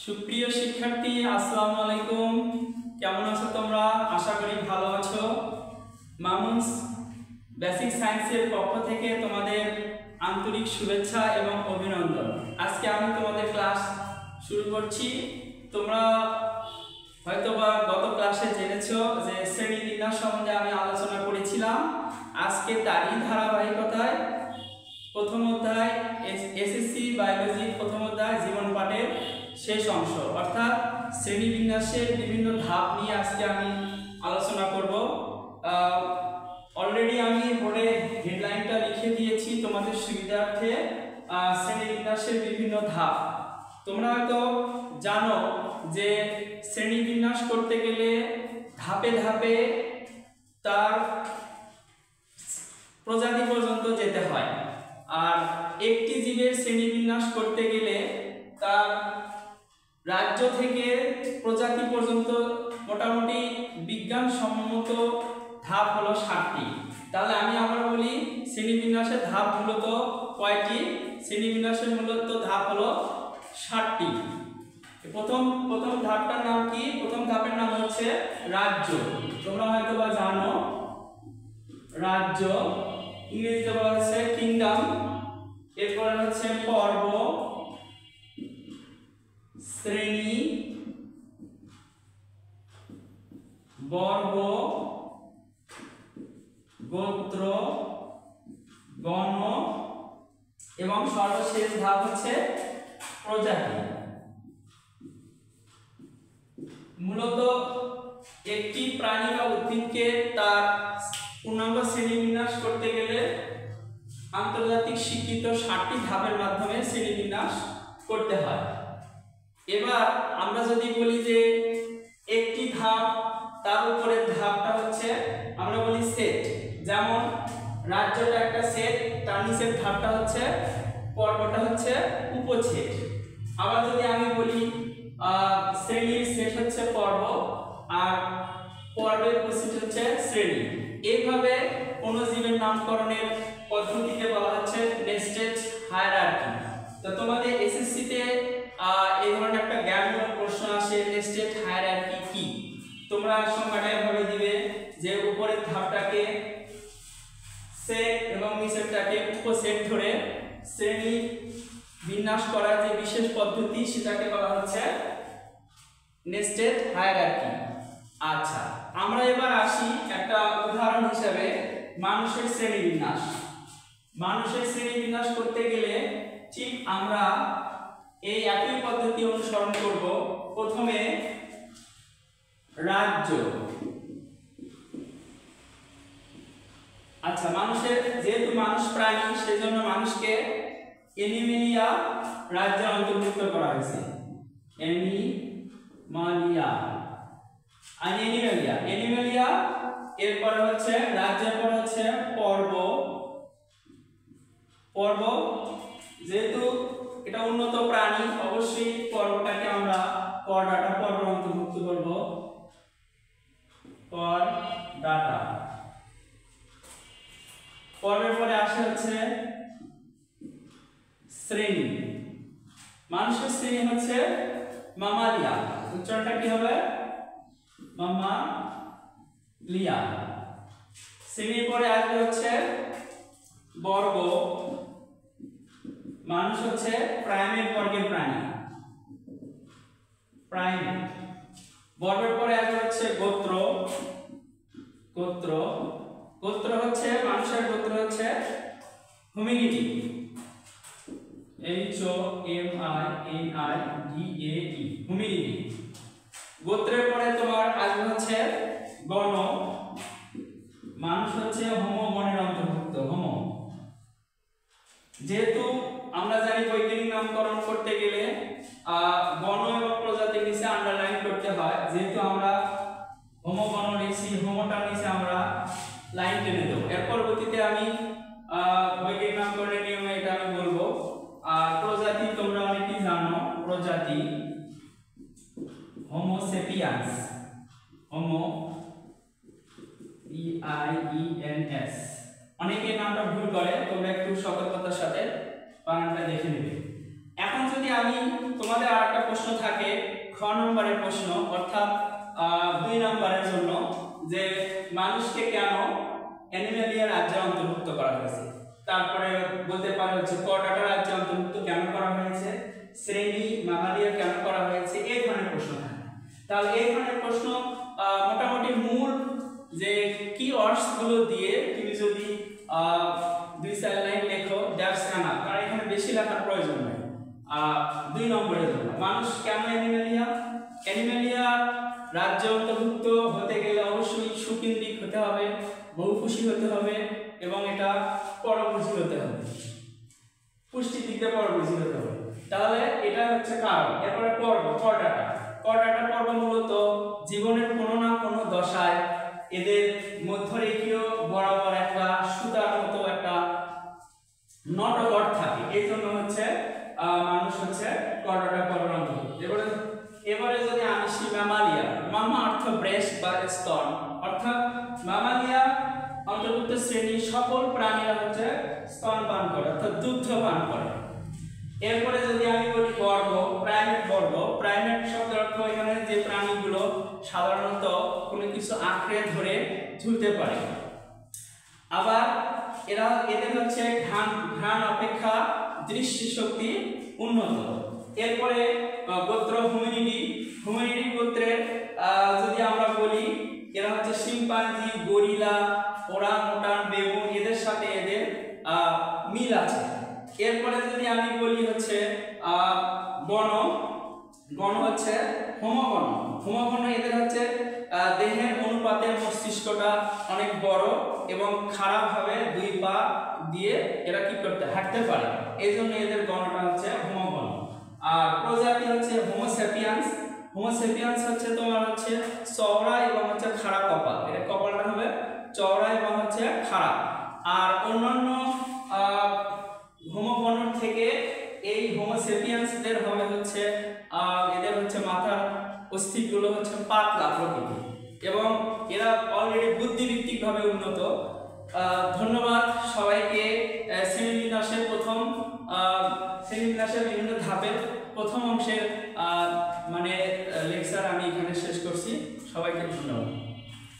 সুপ্রিয় শিক্ষার্থী, আসসালামু আলাইকুম। কেমন আছো তোমরা? আশা করি ভালো আছো। মামুনস বেসিক সায়েন্সের পক্ষ থেকে তোমাদের আন্তরিক শুভেচ্ছা এবং অভিনন্দন। আজকে আমি তোমাদের ক্লাস শুরু করছি। তোমরা হয়তোবা গত ক্লাসে জেনেছো যে শ্রেণীবিন্যাস সম্বন্ধে আমি আলোচনা করেছিলাম। আজকে তারই ধারাবাহিকতায় প্রথম অধ্যায় এসএসসি বায়োলজি প্রথম অধ্যায় জীবন পাঠের শেষ অংশ অর্থাৎ শ্রেণীবিন্যাসের বিভিন্ন ধাপ নিয়ে আজকে আমি আলোচনা করব। অলরেডি আমি বোর্ডে হেডলাইনটা লিখে দিয়েছি তোমাদের সুবিধার্থে। শ্রেণীবিন্যাসের বিভিন্ন ধাপ তোমরা হয়তো জানো যে শ্রেণীবিন্যাস করতে গেলে ধাপে ধাপে তার প্রজাতি পর্যন্ত যেতে হয়। আর একটি জীবের শ্রেণীবিন্যাস করতে গেলে তার রাজ্য থেকে প্রজাতি পর্যন্ত মোটামুটি বিজ্ঞানসম্মত ধাপ হলো 7টি। তাহলে আমি আবার বলি, শ্রেণীবিন্যাসের ধাপ মূলত কয়টি? শ্রেণীবিন্যাসের মূলত ধাপ হলো 7টি। প্রথম ধাপটার নাম কি? প্রথম ধাপের নাম হচ্ছে রাজ্য। তোমরা হয়তো বা জানো রাজ্য, ইংরেজিতে বলা হচ্ছে কিংডম। এরপরে হচ্ছে পর্ব, শ্রেণী, বর্গ, গোত্র, গণ এবং সর্বশেষ ধাপ হচ্ছে প্রজাতি। মূলত একটি প্রাণী বা উদ্ভিদকে তার পূর্ণাঙ্গ শ্রেণীবিন্যাস করতে গেলে আন্তর্জাতিক স্বীকৃত 7টি ধাপের মাধ্যমে শ্রেণীবিন্যাস করতে হয়। এবার আমরা যদি বলি যে একটি ধাপ, তার উপরের ধাপটা হচ্ছে আমরা বলি সেট। যেমন রাজ্যটা একটা সেট, তার নিচের ধাপটা হচ্ছে পর্বটা হচ্ছে উপছেদ। আবার যদি আমি বলি শ্রেণীর সেট হচ্ছে পর্ব আর পর্বের উপছেদ হচ্ছে শ্রেণী। এইভাবে কোন জীবের নামকরণের পদ্ধতিকে বলা হচ্ছে নেস্টেড হায়ারার্কি। তো তোমাদের এসএসসি তে এই ধরনের একটা জ্ঞানমূলক প্রশ্ন আসে, নেস্টেড হায়ারার্কি কি? তোমরা সংজ্ঞাটা এভাবে দিবে যে উপরের ধাপটাকে সেট এবং নিচেরটাকে উপসেট ধরে শ্রেণী বিন্যাস করার যে বিশেষ পদ্ধতি সেটাকে বলা হচ্ছে নেস্টেড হায়ারার্কি। আচ্ছা, আমরা এবার আসি একটা উদাহরণ হিসেবে মানুষের শ্রেণীবিন্যাস। মানুষের শ্রেণীবিন্যাস করতে গেলে ঠিক আমরা এই একই পদ্ধতি অনুসরণ করব। প্রথমে রাজ্য। আচ্ছা, মানুষের যেহেতু মানুষ প্রাণী, সেজন্য মানুষকে এনিমেলিয়া রাজ্যে অন্তর্ভুক্ত করা হয়েছে। এনিমেলিয়া এরপর হচ্ছে রাজ্যের পর হচ্ছে পর্ব। যেহেতু এটা উন্নত প্রাণী, অবশ্যই পর্বটাকে আমরা পর্ব অন্তর্ভুক্ত করব। পর্বের পরে আসে হচ্ছে শ্রেণী। মানুষের শ্রেণী হচ্ছে মামালিয়া। উচ্চারণটা কি হবে? মামালিয়া। শ্রেণীর পরে আসবে হচ্ছে বর্গ। মানুষ হচ্ছে প্রাইমেট বর্গের প্রাণী, প্রাইমেট। বর্গের পরে আসবে হচ্ছে গোত্র। গোত্র হচ্ছে মানুষের গোত্র হচ্ছে হোমিনিডি, HOMINIDAE, হোমিনিডি। গোত্রের পরে তোমার আসবে হচ্ছে গণ। মানুষ হচ্ছে হোমো গণের অন্তর্ভুক্ত, হোমো। যেহেতু আমরা জানি বৈজ্ঞানিক নামকরণ করতে গেলে গণ এবং প্রজাতির নিচে আন্ডারলাইন করতে হয়। যেহেতু আমরা হোমো গণ লিখছি, হোমোটার নিচে আমরা লাইন টেনে দেবো। এর পরবর্তীতে আমি বৈজ্ঞানিক নামকরণের নিয়মে এটা আমি বলবো। প্রজাতি তোমরা অনেকেই জানো, প্রজাতি হোমো সেপিয়ান্স, হোমো PIENS। অনেকে নামটা ভুল করে, তোমরা একটু সতর্কতার সাথে বানানটা দেখে নেবে। এখন যদি আমি তোমাদের আরেকটা প্রশ্ন থাকে খ নম্বরের প্রশ্ন অর্থাৎ 2 নম্বরের জন্য যে মানুষকে কেন অ্যানিমালিয়া রাজ্যে অন্তর্ভুক্ত করা হয়েছে, তারপরে বলতে পারে হচ্ছে কর্ডাটা রাজ্যে অন্তর্ভুক্ত কেন করা হয়েছে, শ্রেণী ম্যামালিয়া কেন করা হয়েছে, এই ধরনের প্রশ্ন থাকে। তাহলে এই ধরনের প্রশ্ন মোটামুটি মূল যে কি ওয়ার্ডস গুলো দিয়ে তুমি যদি 2-4 লাইন লেখো দ্যাটস এনাফ, কারণ এখানে বেশি লেখার প্রয়োজন নাই। 2 নম্বরের জন্য মানুষ কেন অ্যানিমালিয়া, অ্যানিমালিয়া রাজ্য অন্তর্ভুক্ত হতে গেলে অবশ্যই সুকেন্দ্রিক হতে হবে, বহুপুষী হতে হবে এবং এটা পরভোজী হতে হবে, পুষ্টির দিক দিয়ে পরভোজী হতে হবে। তাহলে এটা হচ্ছে কারণ। এরপরে পর্ব, করডাটা পর্ব মূলত জীবনের কোনো না কোনো দশায় এদের মধ্যরেখীয় বরাবর একটা সুতার মতো একটা নটবট থাকে, এই জন্য হচ্ছে মানুষ হচ্ছে করডাটা পর্বের অন্তর্ভুক্ত। এবারে যদি আসি ম্যামালিয়া, মামা অর্থ ব্রেস্ট বা স্তন, অর্থাৎ ম্যামালিয়া অন্তর্ভুক্ত শ্রেণীর সকল প্রাণীরা হচ্ছে স্তনপান করে অর্থাৎ দুগ্ধ পান করে। এরপরে যদি আমি বলি বর্গ, প্রাইমেট শব্দের অর্থ এখানে যে প্রাণীগুলো সাধারণত কোনো কিছু আঁকড়ে ধরে ঝুলতে পারে। আবার এদের হচ্ছে ঘ্রাণ অপেক্ষা দৃষ্টিশক্তি উন্নত। এরপরে গোত্র হোমিনিডি গোত্রের যদি আমরা বলি এরা হচ্ছে শিম্পাঞ্জি, গরিলা, ওরাংওটান, বেবুন, এদের সাথে এদের মিল আছে। এরপরে যদি আমি বলি হচ্ছে গণ হচ্ছে হোমগণ, এদের হচ্ছে দেহের অনুপাতের মস্তিষ্কটা অনেক বড় এবং খারাপভাবে 2 পা দিয়ে এরা কি করতে হাঁটতে পারে, এই জন্য এদের গণটা হচ্ছে হোমগণ। আর প্রজাতি হচ্ছে হোমোসেপিয়ান্স হচ্ছে তোমার হচ্ছে চওড়া এবং হচ্ছে খাড়া কপাল, এর কপালটা হবে চওড়া এবং হচ্ছে খাড়া। আর অন্যান্য হোমোগণ থেকে এই হোমোসেপিয়ান্সদের হবে হচ্ছে এদের হচ্ছে মাথার অস্থিগুলো হচ্ছে পাতলা প্রকৃতি এবং এরা অলরেডি বুদ্ধিভিত্তিক ভাবে উন্নত। ধন্যবাদ সবাইকে। শ্রেণীবিন্যাসের বিভিন্ন ধাপের প্রথম অংশের মানে লেকচার আমি এখানে শেষ করছি। সবাইকে